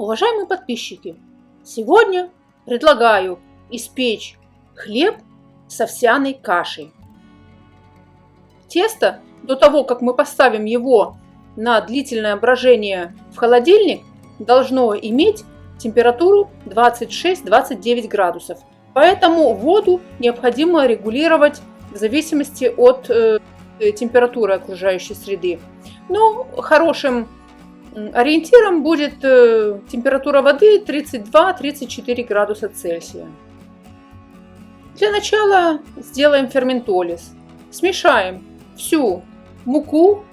Уважаемые подписчики, сегодня предлагаю испечь хлеб с овсяной кашей. Тесто, до того, как мы поставим его на длительное брожение в холодильник, должно иметь температуру 26-29 градусов. Поэтому воду необходимо регулировать в зависимости от температуры окружающей среды. Но хорошим ориентиром будет температура воды 32-34 градуса Цельсия. Для начала сделаем ферментолиз. Смешаем всю муку,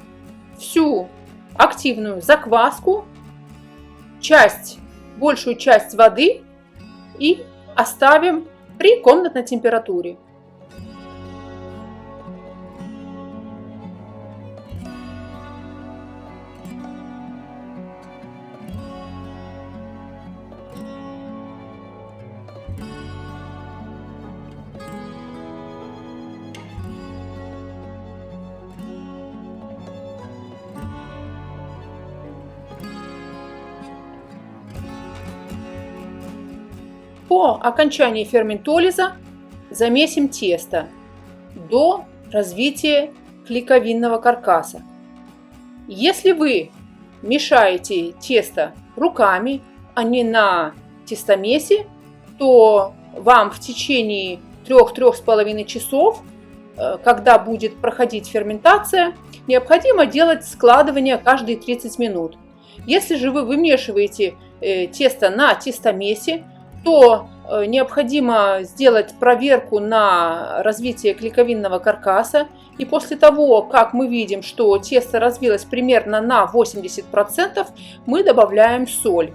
всю активную закваску, большую часть воды и оставим при комнатной температуре. По окончании ферментолиза замесим тесто до развития клейковинного каркаса. Если вы мешаете тесто руками, а не на тестомесе, то вам в течение 3-3,5 часов, когда будет проходить ферментация, необходимо делать складывание каждые 30 минут. Если же вы вымешиваете тесто на тестомесе, то необходимо сделать проверку на развитие клейковинного каркаса. И после того, как мы видим, что тесто развилось примерно на 80%, мы добавляем соль.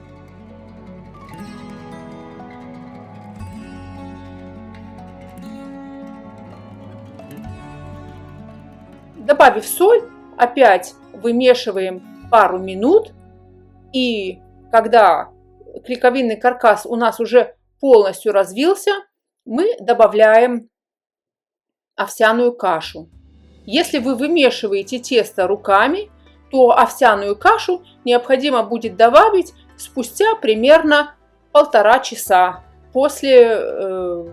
Добавив соль, опять вымешиваем пару минут, и когда клейковинный каркас у нас уже полностью развился, мы добавляем овсяную кашу. Если вы вымешиваете тесто руками, то овсяную кашу необходимо будет добавить спустя примерно 1,5 часа после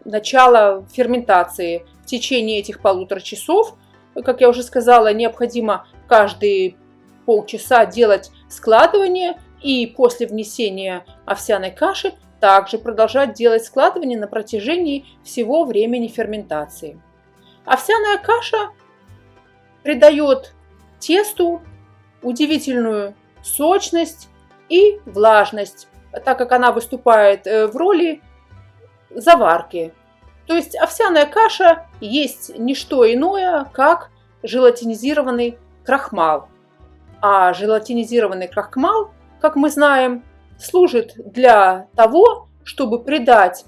начала ферментации. В течение этих 1,5 часов, как я уже сказала, необходимо каждые полчаса делать складывание, и после внесения овсяной каши также продолжать делать складывание на протяжении всего времени ферментации. Овсяная каша придает тесту удивительную сочность и влажность, так как она выступает в роли заварки. То есть овсяная каша есть не что иное, как желатинизированный крахмал. А желатинизированный крахмал, как мы знаем, служит для того, чтобы придать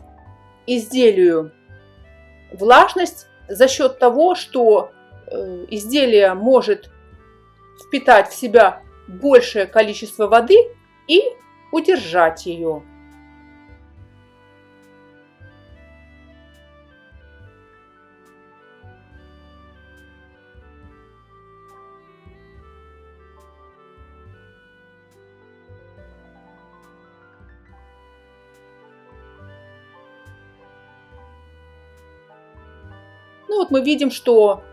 изделию влажность за счет того, что изделие может впитать в себя большее количество воды и удержать ее. Ну вот мы видим, что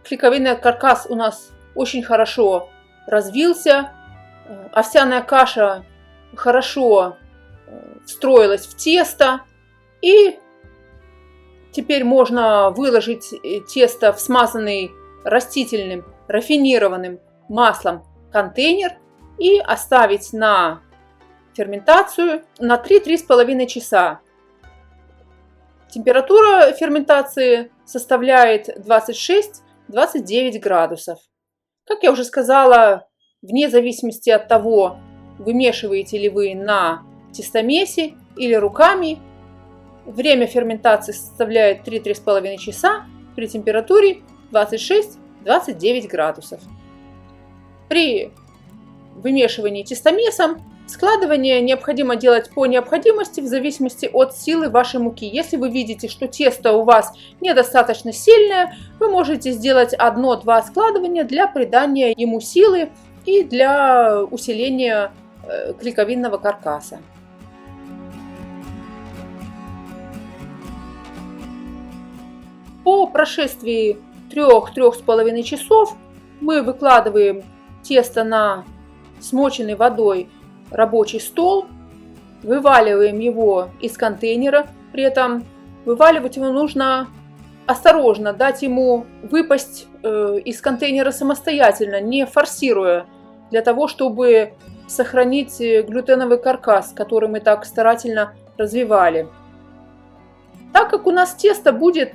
клейковинный каркас у нас очень хорошо развился, овсяная каша хорошо встроилась в тесто, и теперь можно выложить тесто в смазанный растительным рафинированным маслом контейнер и оставить на ферментацию на 3-3,5 часа. Температура ферментации составляет 26-29 градусов. Как я уже сказала, вне зависимости от того, вымешиваете ли вы на тестомесе или руками, время ферментации составляет 3-3,5 часа при температуре 26-29 градусов. При вымешивании тестомесом складывание необходимо делать по необходимости в зависимости от силы вашей муки. Если вы видите, что тесто у вас недостаточно сильное, вы можете сделать 1-2 складывания для придания ему силы и для усиления клейковинного каркаса. По прошествии 3–3,5 часов мы выкладываем тесто на смоченный водой рабочий стол, вываливаем его из контейнера. При этом вываливать его нужно осторожно, дать ему выпасть из контейнера самостоятельно, не форсируя, для того, чтобы сохранить глютеновый каркас, который мы так старательно развивали. Так как у нас тесто будет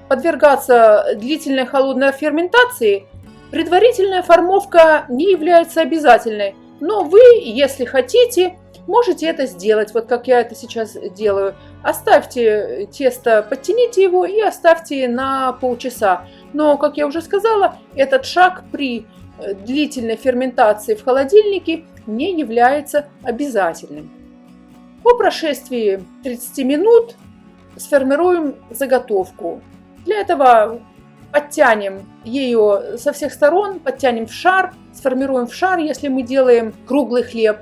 подвергаться длительной холодной ферментации, предварительная формовка не является обязательной, но вы, если хотите, можете это сделать, вот как я это сейчас делаю. Оставьте тесто, подтяните его и оставьте на полчаса. Но, как я уже сказала, этот шаг при длительной ферментации в холодильнике не является обязательным. По прошествии 30 минут сформируем заготовку. Для этого подтянем ее со всех сторон, подтянем в шар, сформируем в шар, если мы делаем круглый хлеб.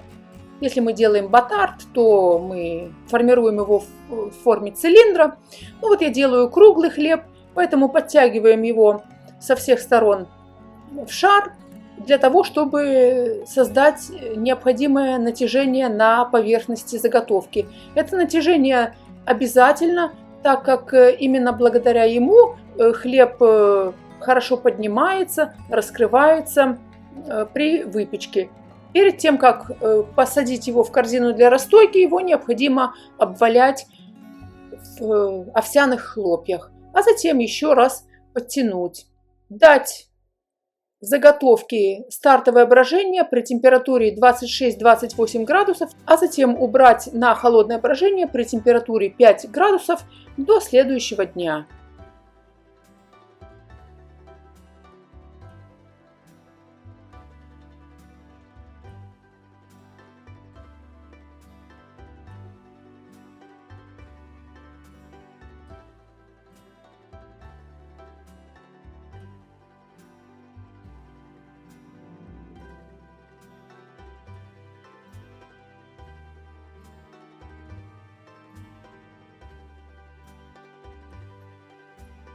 Если мы делаем батард, то мы формируем его в форме цилиндра. Ну вот я делаю круглый хлеб, поэтому подтягиваем его со всех сторон в шар, для того, чтобы создать необходимое натяжение на поверхности заготовки. Это натяжение обязательно, так как именно благодаря ему хлеб хорошо поднимается, раскрывается при выпечке. Перед тем, как посадить его в корзину для расстойки, его необходимо обвалять в овсяных хлопьях, а затем еще раз подтянуть. Дать заготовке стартовое брожение при температуре 26–28 градусов, а затем убрать на холодное брожение при температуре 5 градусов до следующего дня.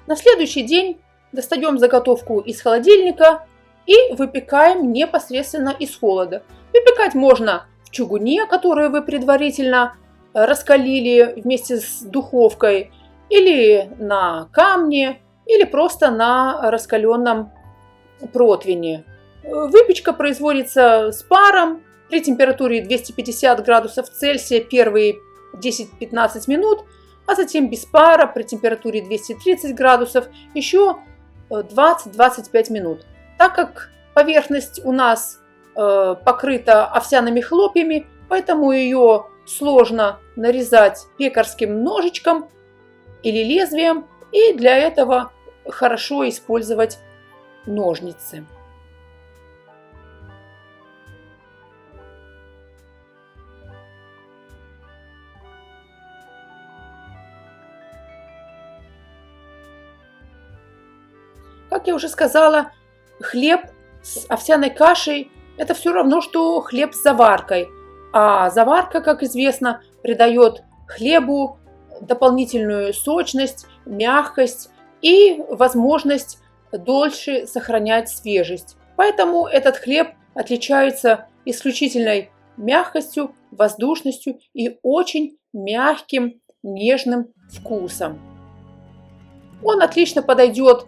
На следующий день достаем заготовку из холодильника и выпекаем непосредственно из холода. Выпекать можно в чугуне, который вы предварительно раскалили вместе с духовкой, или на камне, или просто на раскаленном противне. Выпечка производится с паром при температуре 250 градусов Цельсия первые 10–15 минут, а затем без пара при температуре 230 градусов еще 20–25 минут. Так как поверхность у нас покрыта овсяными хлопьями, поэтому ее сложно нарезать пекарским ножичком или лезвием, и для этого хорошо использовать ножницы. Как я уже сказала, хлеб с овсяной кашей – это все равно, что хлеб с заваркой. А заварка, как известно, придает хлебу дополнительную сочность, мягкость и возможность дольше сохранять свежесть. Поэтому этот хлеб отличается исключительной мягкостью, воздушностью и очень мягким, нежным вкусом. Он отлично подойдет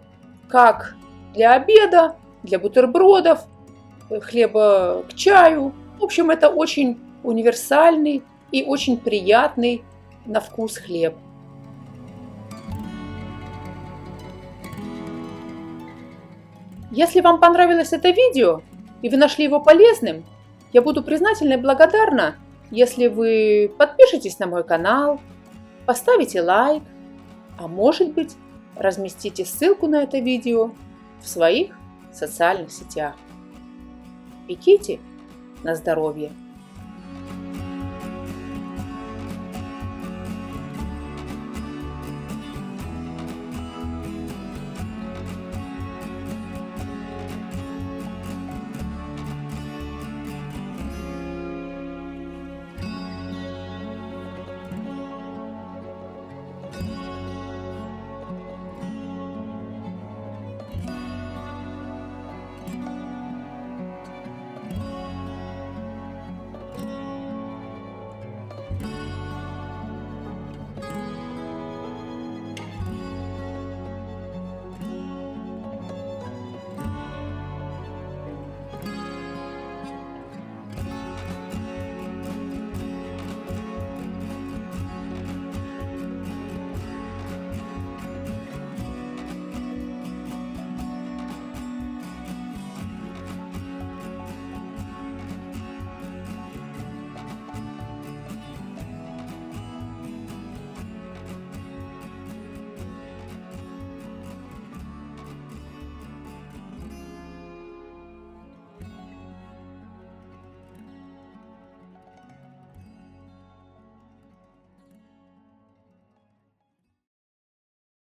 как для обеда, для бутербродов, хлеба к чаю. В общем, это очень универсальный и очень приятный на вкус хлеб. Если вам понравилось это видео и вы нашли его полезным, я буду признательна и благодарна, если вы подпишитесь на мой канал, поставите лайк, а может быть, разместите ссылку на это видео в своих социальных сетях. Пеките на здоровье!